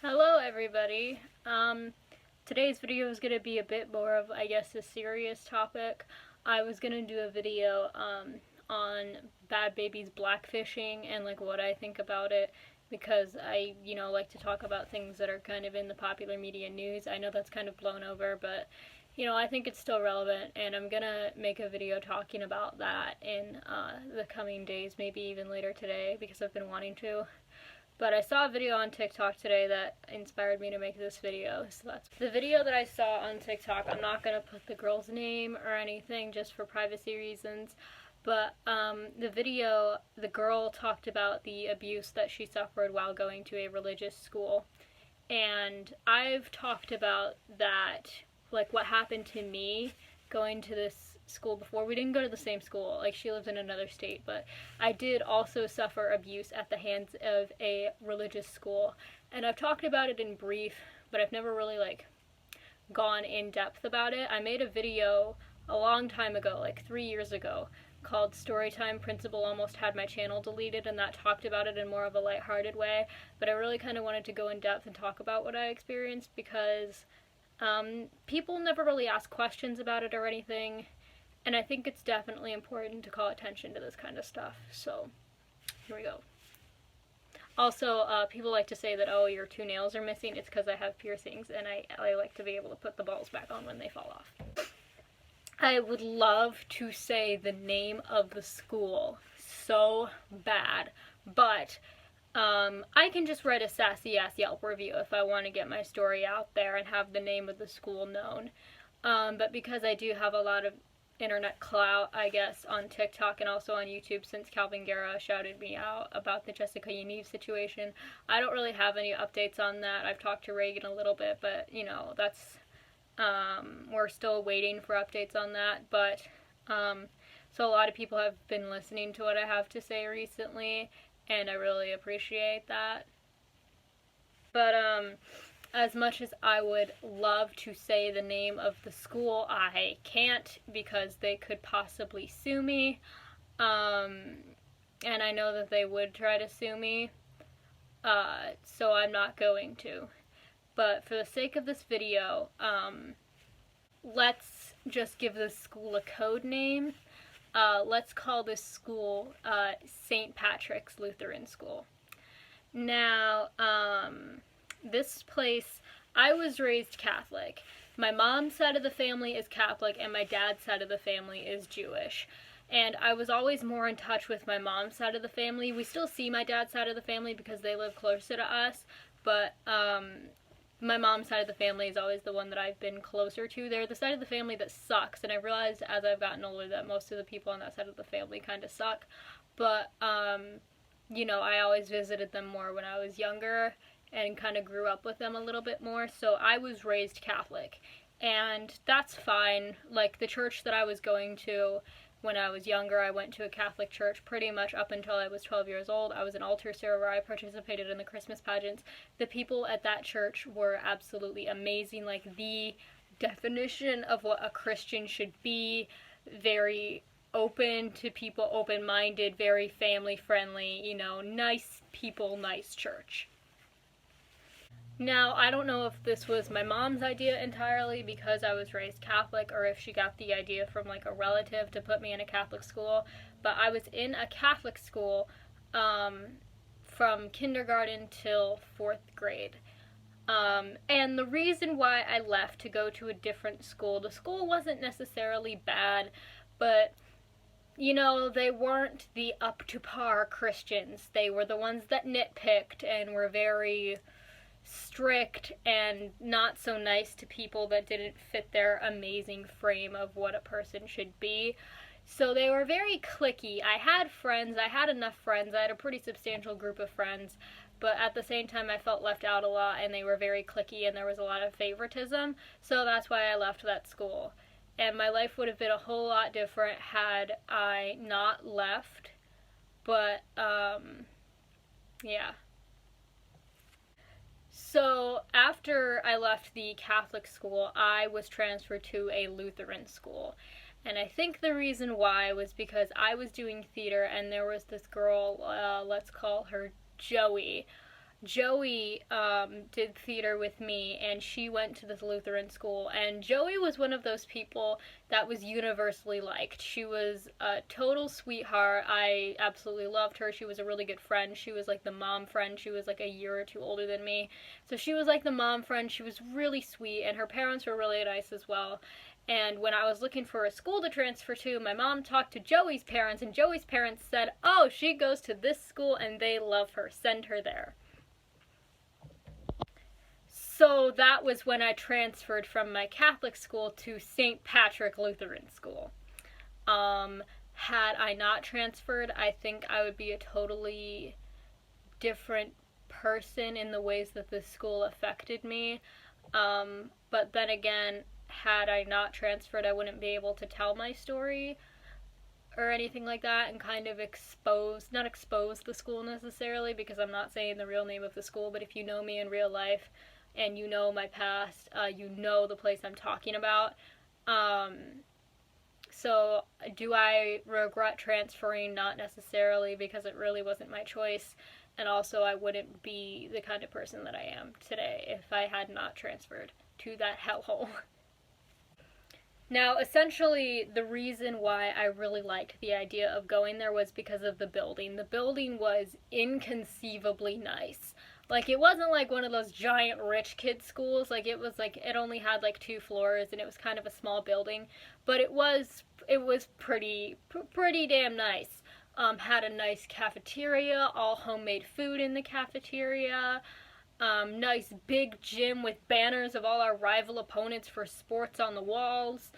Hello everybody. Today's video is going to be a bit more of, I guess, a serious topic. I was going to do a video on Bhad Bhabie's blackfishing and like what I think about it, because I, like to talk about things that are kind of in the popular media news. I know that's kind of blown over, but I think it's still relevant, and I'm gonna make a video talking about that in the coming days, maybe even later today, because I've been wanting to. But I saw a video on TikTok today that inspired me to make this video, so that's the video that I saw on TikTok. I'm not going to put the girl's name or anything just for privacy reasons, but the video, the girl talked about the abuse that she suffered while going to a religious school. And I've talked about that, like what happened to me going to this school before. We didn't go to the same school, like she lives in another state, but I did also suffer abuse at the hands of a religious school, and I've talked about it in brief, but I've never really like gone in depth about it. I made a video a long time ago, like 3 years ago, called Storytime Principal Almost Had My Channel Deleted, and that talked about it in more of a lighthearted way, but I really kind of wanted to go in depth and talk about what I experienced, because people never really ask questions about it or anything. And I think it's definitely important to call attention to this kind of stuff. So, here we go. Also, people like to say that, oh, your 2 nails are missing. It's because I have piercings, and I like to be able to put the balls back on when they fall off. I would love to say the name of the school so bad, but I can just write a sassy-ass Yelp review if I want to get my story out there and have the name of the school known. But because I do have a lot of internet clout, I guess, on TikTok and also on YouTube, since Calvin Guerra shouted me out about the Jessica Yaniv situation, I don't really have any updates on that. I've talked to Reagan a little bit, but that's we're still waiting for updates on that. But so a lot of people have been listening to what I have to say recently, and I really appreciate that. But as much as I would love to say the name of the school, I can't, because they could possibly sue me. And I know that they would try to sue me. So I'm not going to. But for the sake of this video, let's just give this school a code name. Let's call this school St. Patrick's Lutheran School. Now, this place, I was raised Catholic. My mom's side of the family is Catholic, and my dad's side of the family is Jewish. And I was always more in touch with my mom's side of the family. We still see my dad's side of the family because they live closer to us, but my mom's side of the family is always the one that I've been closer to. They're the side of the family that sucks, and I realized as I've gotten older that most of the people on that side of the family kind of suck. But, I always visited them more when I was younger and kind of grew up with them a little bit more, so I was raised Catholic, and that's fine. Like, the church that I was going to when I was younger, I went to a Catholic church pretty much up until I was 12 years old. I was an altar server. I participated in the Christmas pageants. The people at that church were absolutely amazing, like the definition of what a Christian should be. Very open to people, open-minded, very family-friendly, nice people, nice church. Now, I don't know if this was my mom's idea entirely because I was raised Catholic, or if she got the idea from like a relative to put me in a Catholic school, but I was in a Catholic school from kindergarten till 4th grade. And the reason why I left to go to a different school, the school wasn't necessarily bad, but they weren't the up-to-par Christians. They were the ones that nitpicked and were very strict and not so nice to people that didn't fit their amazing frame of what a person should be. So they were very cliquey. I had friends, I had enough friends, I had a pretty substantial group of friends, but at the same time I felt left out a lot, and they were very cliquey and there was a lot of favoritism, so that's why I left that school. And my life would have been a whole lot different had I not left, but yeah. So after I left the Catholic school, I was transferred to a Lutheran school. And I think the reason why was because I was doing theater, and there was this girl, let's call her Joey, Joey did theater with me, and she went to this Lutheran school, and Joey was one of those people that was universally liked. She was a total sweetheart. I absolutely loved her. She was a really good friend. She was like the mom friend. She was like a year or two older than me, so she was like the mom friend. She was really sweet, and her parents were really nice as well. And when I was looking for a school to transfer to, my mom talked to Joey's parents, and Joey's parents said, "Oh, she goes to this school and they love her. Send her there." So that was when I transferred from my Catholic school to St. Patrick Lutheran School. Had I not transferred, I think I would be a totally different person in the ways that this school affected me. But then again, had I not transferred, I wouldn't be able to tell my story or anything like that, and kind of not expose the school necessarily, because I'm not saying the real name of the school, but if you know me in real life and you know my past, you know the place I'm talking about. So do I regret transferring? Not necessarily, because it really wasn't my choice, and also I wouldn't be the kind of person that I am today if I had not transferred to that hellhole. Now, essentially, the reason why I really liked the idea of going there was because of the building. The building was inconceivably nice. Like, it wasn't like one of those giant rich kid schools. Like, it was like, it only had like 2 floors, and it was kind of a small building. But it was pretty damn nice. Had a nice cafeteria, all homemade food in the cafeteria. Nice big gym with banners of all our rival opponents for sports on the walls.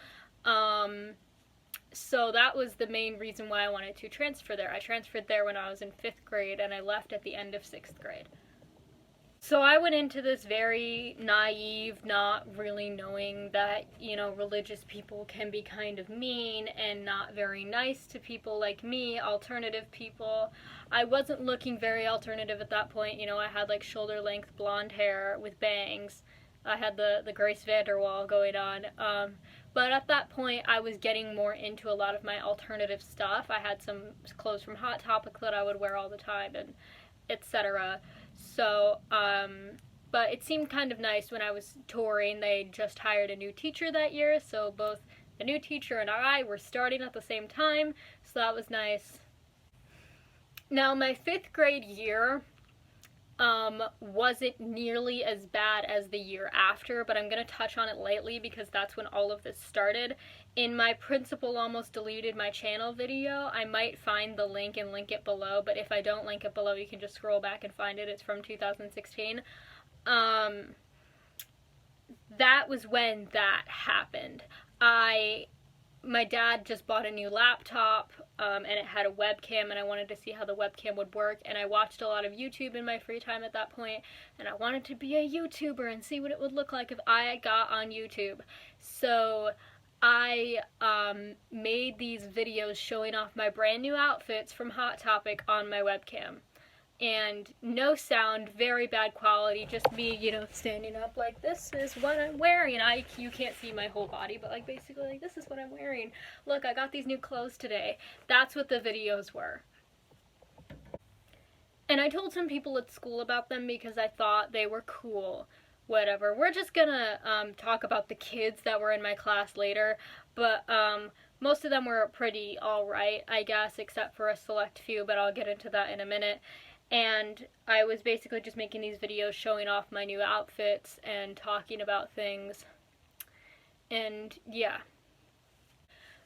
So that was the main reason why I wanted to transfer there. I transferred there when I was in 5th grade, and I left at the end of 6th grade. So I went into this very naive, not really knowing that, religious people can be kind of mean and not very nice to people like me, alternative people. I wasn't looking very alternative at that point. I had like shoulder length blonde hair with bangs. I had the Grace Vanderwaal going on. But at that point, I was getting more into a lot of my alternative stuff. I had some clothes from Hot Topic that I would wear all the time, and etc. So, but it seemed kind of nice when I was touring. They just hired a new teacher that year, so both the new teacher and I were starting at the same time, so that was nice. Now, my 5th grade year wasn't nearly as bad as the year after, but I'm going to touch on it lightly because that's when all of this started. In my Principal Almost Deleted My Channel video, I might find the link and link it below, but if I don't link it below, you can just scroll back and find it. It's from 2016. That was when that happened. My dad just bought a new laptop, and it had a webcam, and I wanted to see how the webcam would work, and I watched a lot of YouTube in my free time at that point, and I wanted to be a YouTuber and see what it would look like if I got on YouTube. So I made these videos showing off my brand new outfits from Hot Topic on my webcam. And no sound, very bad quality, just me, standing up like, this is what I'm wearing. You can't see my whole body, but like basically like, this is what I'm wearing. Look, I got these new clothes today. That's what the videos were. And I told some people at school about them because I thought they were cool. Whatever. We're just gonna talk about the kids that were in my class later, but most of them were pretty alright, I guess, except for a select few, but I'll get into that in a minute. And I was basically just making these videos showing off my new outfits and talking about things. And yeah.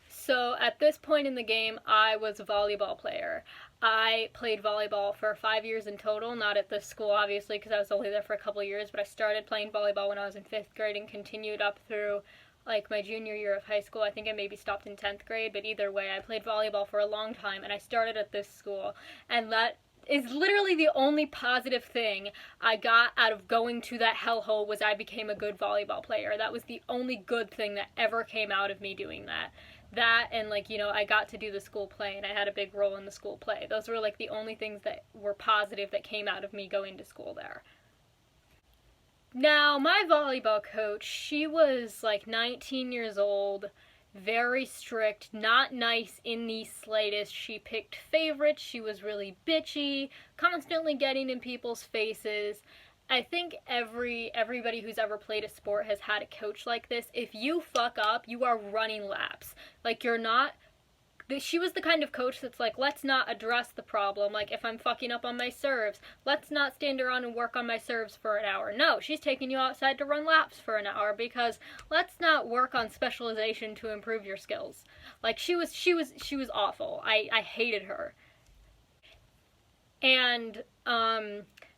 So at this point in the game, I was a volleyball player. I played volleyball for 5 years in total, not at this school obviously because I was only there for a couple of years, but I started playing volleyball when I was in 5th grade and continued up through like my junior year of high school. I think I maybe stopped in 10th grade, but either way, I played volleyball for a long time, and I started at this school, and that is literally the only positive thing I got out of going to that hellhole was I became a good volleyball player. That was the only good thing that ever came out of me doing that. That and like, I got to do the school play and I had a big role in the school play. Those were like the only things that were positive that came out of me going to school there. Now, my volleyball coach, she was like 19 years old. very strict, not nice in the slightest. She picked favorites, she was really bitchy, constantly getting in people's faces. I think everybody who's ever played a sport has had a coach like this. If you fuck up, you are running laps. Like, you're not... She was the kind of coach that's like, let's not address the problem. Like, if I'm fucking up on my serves, let's not stand around and work on my serves for an hour. No, she's taking you outside to run laps for an hour, because let's not work on specialization to improve your skills. Like, she was awful. I hated her. And,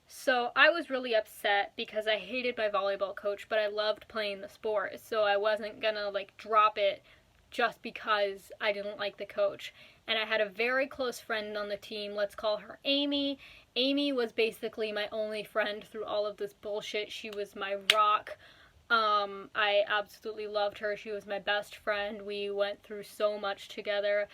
so I was really upset because I hated my volleyball coach, but I loved playing the sport, so I wasn't gonna, like, drop it just because I didn't like the coach. And I had a very close friend on the team, let's call her Amy. Amy was basically my only friend through all of this bullshit. She was my rock. I absolutely loved her. She was my best friend. We went through so much together.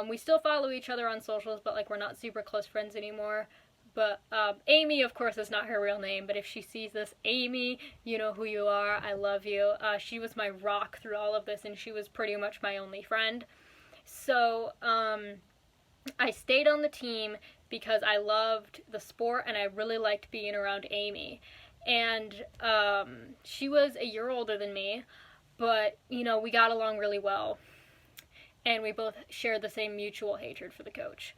We still follow each other on socials, but, like, we're not super close friends anymore. But Amy, of course, is not her real name, but if she sees this, Amy, you know who you are. I love you. She was my rock through all of this, and she was pretty much my only friend. So I stayed on the team because I loved the sport, and I really liked being around Amy. And she was a year older than me, but, you know, we got along really well. And we both shared the same mutual hatred for the coach.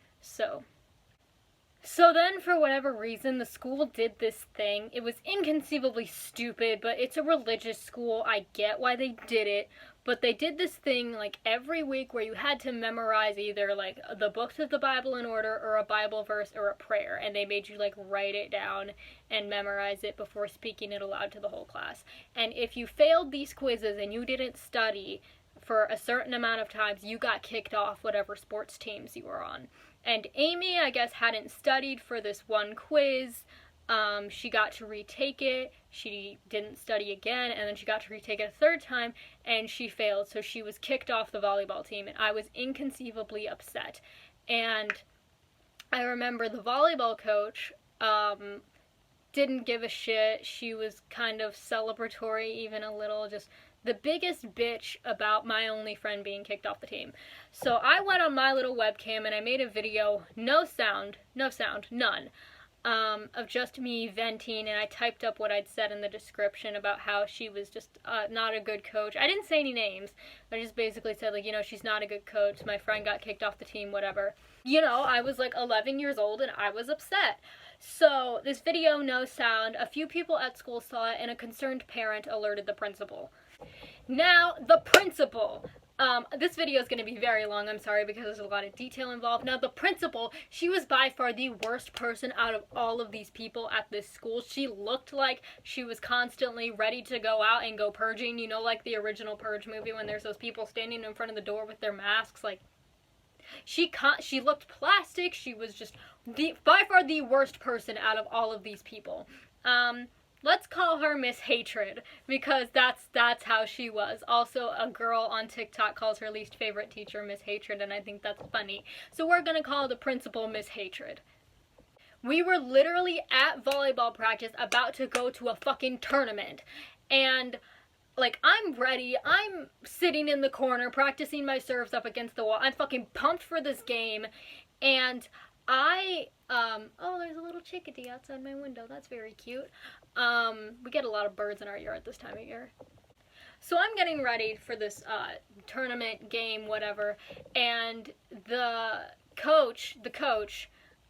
So then, for whatever reason, the school did this thing. It was inconceivably stupid, but it's a religious school. I get why they did it. But they did this thing, like, every week where you had to memorize either, like, the books of the Bible in order, or a Bible verse, or a prayer. And they made you, like, write it down and memorize it before speaking it aloud to the whole class. And if you failed these quizzes and you didn't study for a certain amount of times, you got kicked off whatever sports teams you were on. And Amy, I guess, hadn't studied for this one quiz. She got to retake it. She didn't study again, and then she got to retake it a third time, and she failed. So she was kicked off the volleyball team, and I was inconceivably upset. And I remember the volleyball coach didn't give a shit. She was kind of celebratory, even a little, just the biggest bitch about my only friend being kicked off the team. So I went on my little webcam and I made a video, no sound, none, of just me venting, and I typed up what I'd said in the description about how she was just not a good coach. I didn't say any names. I just basically said, like, you know, she's not a good coach. My friend got kicked off the team, whatever. You know, I was like 11 years old and I was upset. So this video, no sound. A few people at school saw it and a concerned parent alerted the principal. Now, the principal. This video is going to be very long, I'm sorry, because there's a lot of detail involved. Now, the principal, she was by far the worst person out of all of these people at this school. She looked like she was constantly ready to go out and go purging, you know, like the original Purge movie when there's those people standing in front of the door with their masks, like, she looked plastic. She was just by far the worst person out of all of these people. Let's call her Miss Hatred, because that's how she was. Also, a girl on TikTok calls her least favorite teacher Miss Hatred, and I think that's funny. So we're gonna call the principal Miss Hatred. We were literally at volleyball practice about to go to a fucking tournament, and, like, I'm ready. I'm sitting in the corner practicing my serves up against the wall. I'm fucking pumped for this game, and oh, there's a little chickadee outside my window. That's very cute. We get a lot of birds in our yard this time of year. So I'm getting ready for this tournament game, whatever, and the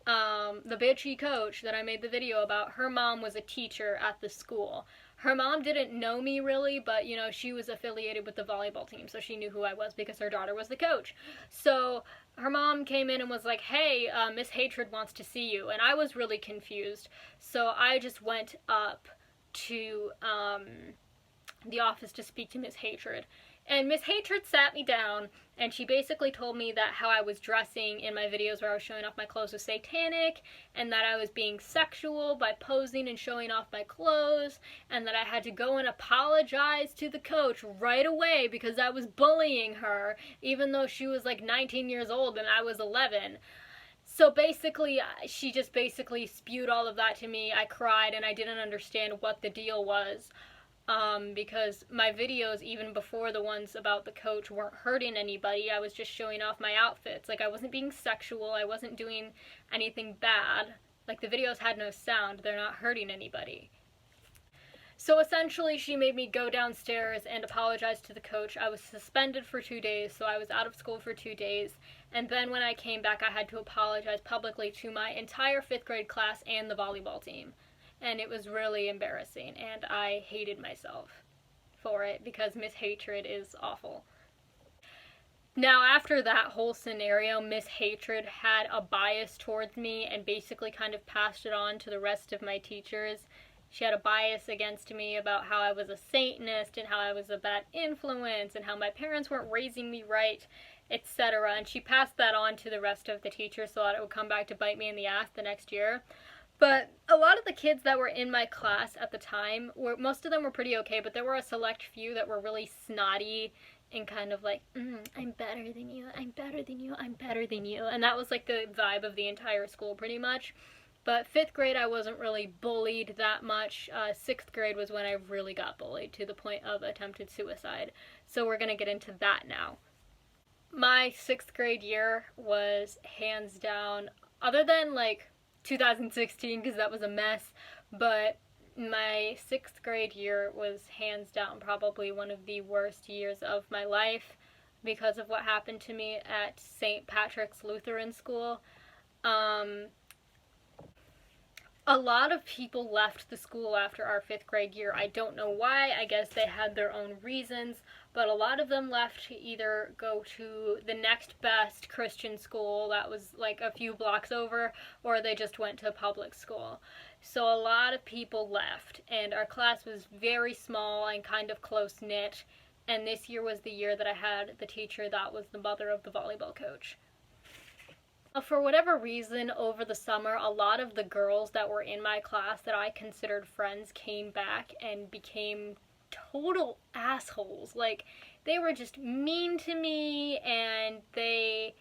bitchy coach that I made the video about, her mom was a teacher at the school. Her mom didn't know me really, but, you know, she was affiliated with the volleyball team, so she knew who I was because her daughter was the coach. So her mom came in and was like, hey, Miss Hatred wants to see you, and I was really confused. So I just went up to the office to speak to Miss Hatred. And Miss Hatred sat me down, and she basically told me that how I was dressing in my videos where I was showing off my clothes was satanic, and that I was being sexual by posing and showing off my clothes, and that I had to go and apologize to the coach right away because I was bullying her, even though she was like 19 years old and I was 11. So basically, she just basically spewed all of that to me. I cried and I didn't understand what the deal was. because my videos, even before the ones about the coach, weren't hurting anybody. I was just showing off my outfits. Like, I wasn't being sexual. I wasn't doing anything bad. Like, the videos had no sound. They're not hurting anybody. So essentially, she made me go downstairs and apologize to the coach. I was suspended for 2 days, so I was out of school for 2 days. And then when I came back, I had to apologize publicly to my entire 5th grade class and the volleyball team. And it was really embarrassing, and I hated myself for it because Miss Hatred is awful. Now, after that whole scenario, Miss Hatred had a bias towards me and basically kind of passed it on to the rest of my teachers. She had a bias against me about how I was a Satanist and how I was a bad influence and how my parents weren't raising me right, etc. And she passed that on to the rest of the teachers so that it would come back to bite me in the ass the next year. But a lot of the kids that were in my class at the time, most of them were pretty okay, but there were a select few that were really snotty and kind of like, I'm better than you, I'm better than you, I'm better than you. And that was like the vibe of the entire school pretty much. But 5th grade I wasn't really bullied that much. 6th grade was when I really got bullied to the point of attempted suicide. So we're going to get into that now. My 6th grade year was hands down, other than like 2016 because that was a mess, but my 6th grade year was hands down probably one of the worst years of my life because of what happened to me at St. Patrick's Lutheran School. A lot of people left the school after our 5th grade year. I don't know why. I guess they had their own reasons, but a lot of them left to either go to the next best Christian school that was like a few blocks over, or they just went to public school. So a lot of people left, and our class was very small and kind of close-knit, and this year was the year that I had the teacher that was the mother of the volleyball coach. For whatever reason, over the summer, a lot of the girls that were in my class that I considered friends came back and became total assholes. Like, they were just mean to me, and they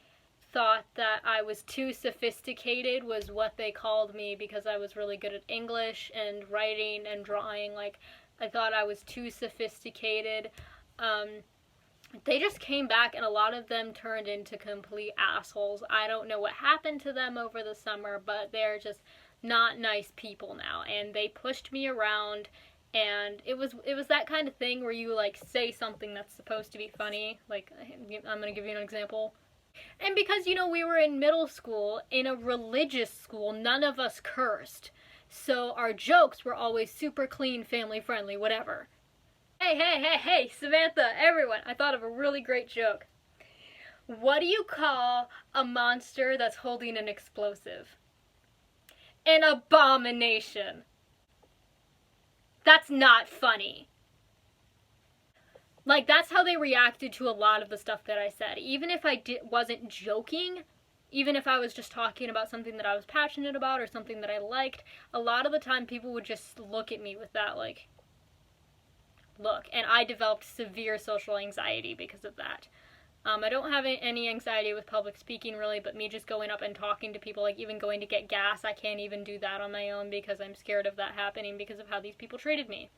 thought that I was too sophisticated, was what they called me, because I was really good at English and writing and drawing. Like, I thought I was too sophisticated. They just came back, and a lot of them turned into complete assholes. I don't know what happened to them over the summer, but they're just not nice people now, and they pushed me around, and it was that kind of thing where you like say something that's supposed to be funny. Like, I'm gonna give you an example. And because, you know, we were in middle school, in a religious school, none of us cursed, so our jokes were always super clean, family friendly, whatever. Hey, Samantha, everyone, I thought of a really great joke. What do you call a monster that's holding an explosive? An abomination. That's not funny. Like, that's how they reacted to a lot of the stuff that I said. Even if I wasn't joking, even if I was just talking about something that I was passionate about or something that I liked, a lot of the time people would just look at me with that, like, look, and I developed severe social anxiety because of that. I don't have any anxiety with public speaking really, but me just going up and talking to people, like even going to get gas, I can't even do that on my own because I'm scared of that happening because of how these people treated me.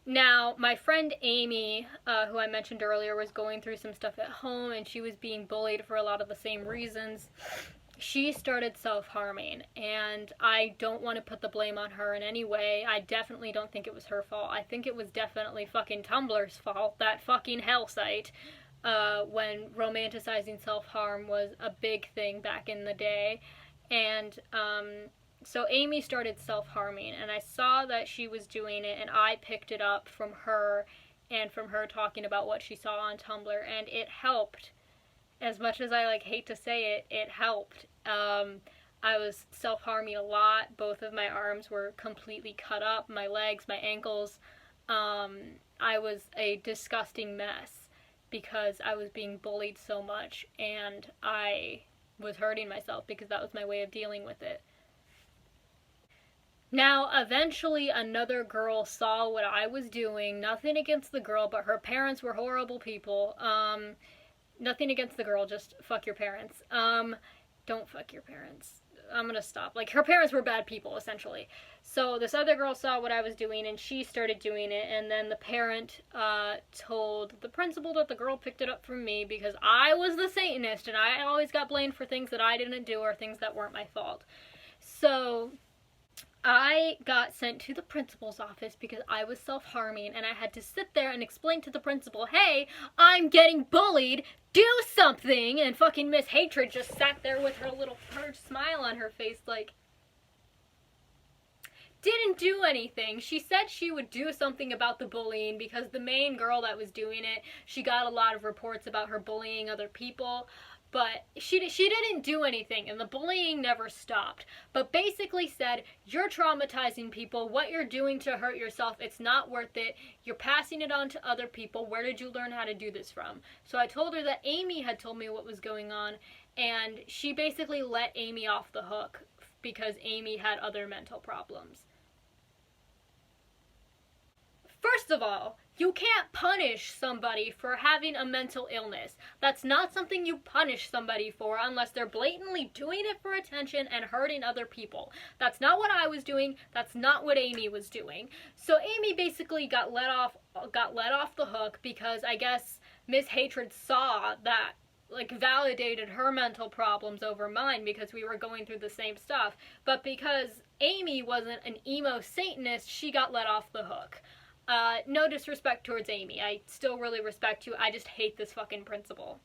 Now, my friend Amy, who I mentioned earlier, was going through some stuff at home, and she was being bullied for a lot of the same reasons. She started self-harming, and I don't want to put the blame on her in any way. I definitely don't think it was her fault. I think it was definitely fucking Tumblr's fault, that fucking hell site, when romanticizing self-harm was a big thing back in the day. And so Amy started self-harming, and I saw that she was doing it, and I picked it up from her and from her talking about what she saw on Tumblr, and it helped. As much as I hate to say it, it helped. I was self-harming a lot. Both of my arms were completely cut up, my legs, my ankles. I was a disgusting mess because I was being bullied so much, and I was hurting myself because that was my way of dealing with it. Now, eventually another girl saw what I was doing. Nothing against the girl, but her parents were horrible people. Nothing against the girl, just fuck your parents. Don't fuck your parents. I'm gonna stop. Like, her parents were bad people, essentially. So this other girl saw what I was doing, and she started doing it, and then the parent told the principal that the girl picked it up from me because I was the Satanist, and I always got blamed for things that I didn't do or things that weren't my fault. So I got sent to the principal's office because I was self-harming, and I had to sit there and explain to the principal, hey, I'm getting bullied, do something, and fucking Miss Hatred just sat there with her little purge smile on her face like, didn't do anything. She said she would do something about the bullying because the main girl that was doing it, she got a lot of reports about her bullying other people, but she didn't do anything, and the bullying never stopped. But basically said, you're traumatizing people, what you're doing to hurt yourself, it's not worth it, you're passing it on to other people, where did you learn how to do this from? So I told her that Amy had told me what was going on, and she basically let Amy off the hook because Amy had other mental problems. First of all, you can't punish somebody for having a mental illness. That's not something you punish somebody for unless they're blatantly doing it for attention and hurting other people. That's not what I was doing. That's not what Amy was doing. So Amy basically got let off the hook because I guess Miss Hatred saw that, like, validated her mental problems over mine because we were going through the same stuff. But because Amy wasn't an emo Satanist, she got let off the hook. No disrespect towards Amy. I still really respect you. I just hate this fucking principal.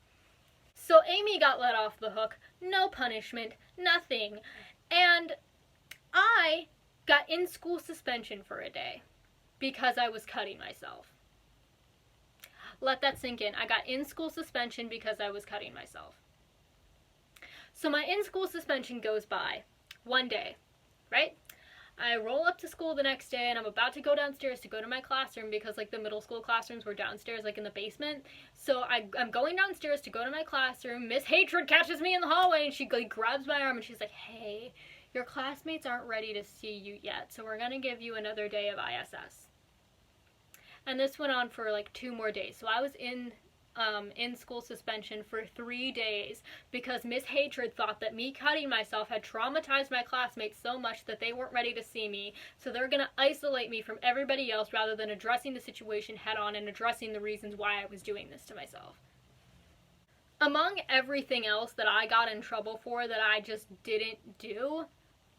So Amy got let off the hook. No punishment. Nothing. And I got in-school suspension for a day because I was cutting myself. Let that sink in. I got in-school suspension because I was cutting myself. So my in-school suspension goes by one day, right? I roll up to school the next day, and I'm about to go downstairs to go to my classroom because, like, the middle school classrooms were downstairs, like, in the basement. So I'm going downstairs to go to my classroom. Miss Hatred catches me in the hallway, and she, like, grabs my arm, and she's like, hey, your classmates aren't ready to see you yet, so we're going to give you another day of ISS. And this went on for, like, 2 more days. So I was in school suspension for 3 days because Miss Hatred thought that me cutting myself had traumatized my classmates so much that they weren't ready to see me, so they're gonna isolate me from everybody else rather than addressing the situation head on and addressing the reasons why I was doing this to myself. Among everything else that I got in trouble for that I just didn't do,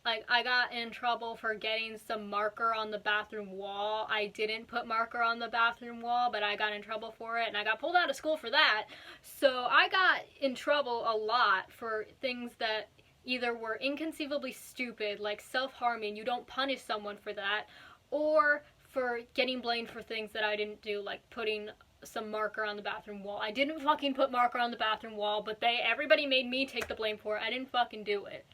like, I got in trouble for getting some marker on the bathroom wall. I didn't put marker on the bathroom wall, but I got in trouble for it, and I got pulled out of school for that. So I got in trouble a lot for things that either were inconceivably stupid, like self-harming, you don't punish someone for that, or for getting blamed for things that I didn't do, like putting some marker on the bathroom wall. I didn't fucking put marker on the bathroom wall, but everybody made me take the blame for it. I didn't fucking do it.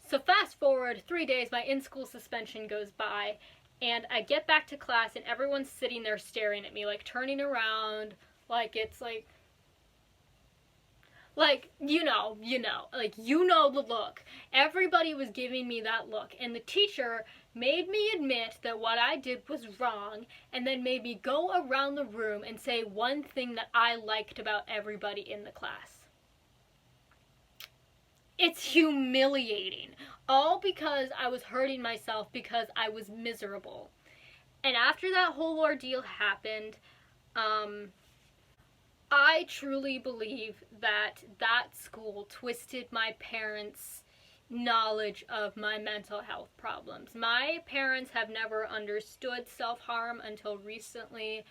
So fast forward 3 days, my in-school suspension goes by, and I get back to class, and everyone's sitting there staring at me, like, turning around, like, it's, like, you know the look. Everybody was giving me that look, and the teacher made me admit that what I did was wrong, and then made me go around the room and say one thing that I liked about everybody in the class. It's humiliating. All because I was hurting myself because I was miserable. And after that whole ordeal happened, I truly believe that school twisted my parents' knowledge of my mental health problems. My parents have never understood self-harm until recently,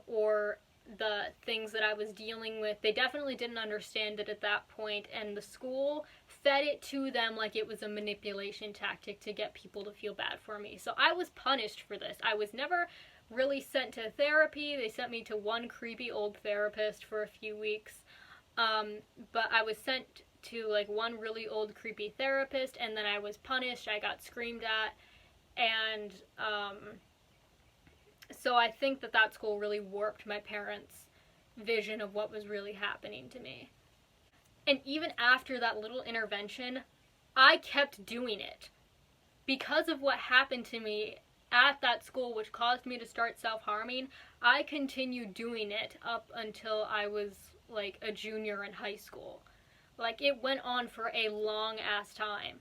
or the things that I was dealing with. They definitely didn't understand it at that point, and the school fed it to them like it was a manipulation tactic to get people to feel bad for me. So I was punished for this. I was never really sent to therapy. They sent me to one creepy old therapist for a few weeks, but I was sent to, like, one really old creepy therapist, and then I was punished. I got screamed at, and so I think that school really warped my parents' vision of what was really happening to me. And even after that little intervention, I kept doing it. Because of what happened to me at that school, which caused me to start self-harming, I continued doing it up until I was, like, a junior in high school. Like, it went on for a long ass time.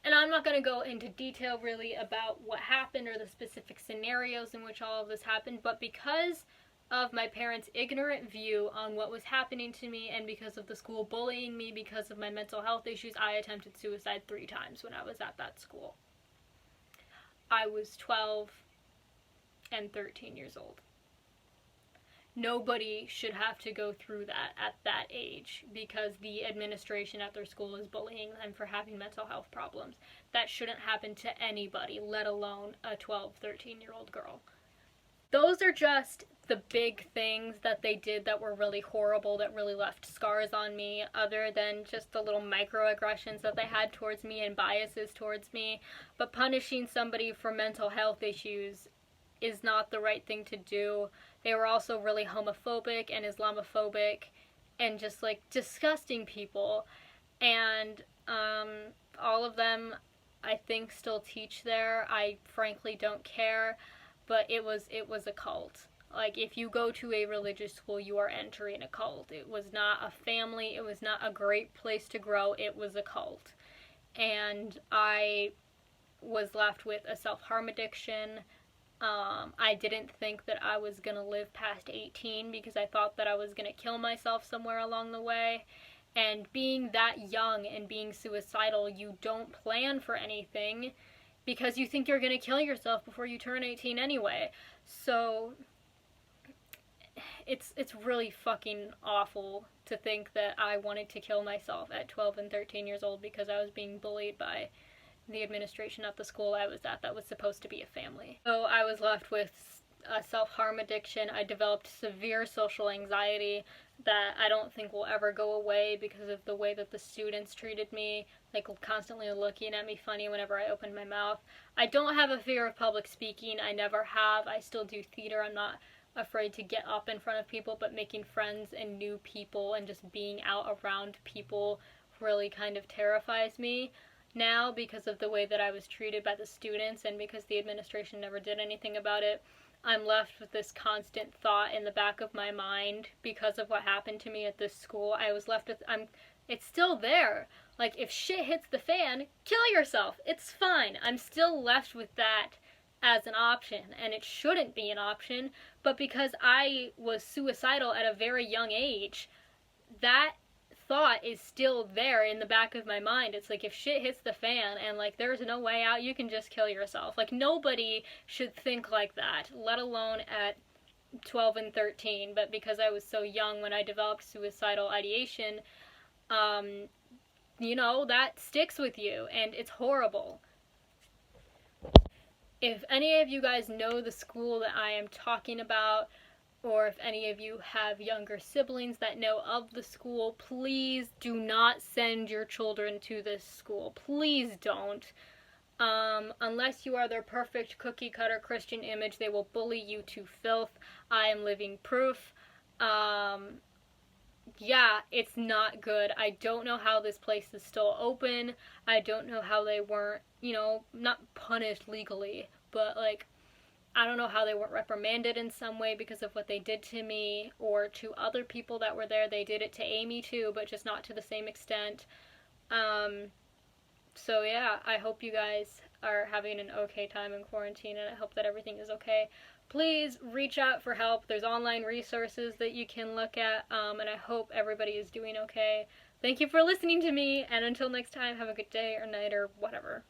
And I'm not going to go into detail really about what happened or the specific scenarios in which all of this happened, but because of my parents' ignorant view on what was happening to me, and because of the school bullying me because of my mental health issues, I attempted suicide 3 times when I was at that school. I was 12 and 13 years old. Nobody should have to go through that at that age because the administration at their school is bullying them for having mental health problems. That shouldn't happen to anybody, let alone a 12, 13-year-old girl. Those are just the big things that they did that were really horrible, that really left scars on me, other than just the little microaggressions that they had towards me and biases towards me. But punishing somebody for mental health issues is not the right thing to do. They were also really homophobic and Islamophobic and just like disgusting people. And all of them, I think, still teach there. I frankly don't care, but it was a cult. Like, if you go to a religious school, you are entering a cult. It was not a family. It was not a great place to grow. It was a cult. And I was left with a self-harm addiction. I didn't think that I was going to live past 18 because I thought that I was going to kill myself somewhere along the way. And being that young and being suicidal, you don't plan for anything because you think you're going to kill yourself before you turn 18 anyway. So it's really fucking awful to think that I wanted to kill myself at 12 and 13 years old because I was being bullied by the administration at the school I was at that was supposed to be a family. So I was left with a self-harm addiction. I developed severe social anxiety that I don't think will ever go away because of the way that the students treated me, like constantly looking at me funny whenever I opened my mouth. I don't have a fear of public speaking. I never have. I still do theater. I'm not afraid to get up in front of people, but making friends and new people and just being out around people really kind of terrifies me now because of the way that I was treated by the students and because the administration never did anything about it. I'm left with this constant thought in the back of my mind because of what happened to me at this school. I was left with, it's still there. Like, if shit hits the fan, kill yourself. It's fine. I'm still left with that as an option, and it shouldn't be an option, but because I was suicidal at a very young age, that thought is still there in the back of my mind. It's like, if shit hits the fan and like there's no way out, you can just kill yourself. Like, nobody should think like that, let alone at 12 and 13. But because I was so young when I developed suicidal ideation, you know, that sticks with you and it's horrible. If any of you guys know the school that I am talking about, or if any of you have younger siblings that know of the school, please do not send your children to this school. Please don't. Unless you are their perfect cookie-cutter Christian image, they will bully you to filth. I am living proof. Yeah, it's not good. I don't know how this place is still open. I don't know how they weren't, you know, not punished legally, but like, I don't know how they weren't reprimanded in some way because of what they did to me or to other people that were there. They did it to Amy too, but just not to the same extent. So yeah, I hope you guys are having an okay time in quarantine, and I hope that everything is okay. Please reach out for help. There's online resources that you can look at, and I hope everybody is doing okay. Thank you for listening to me, and until next time, have a good day or night or whatever.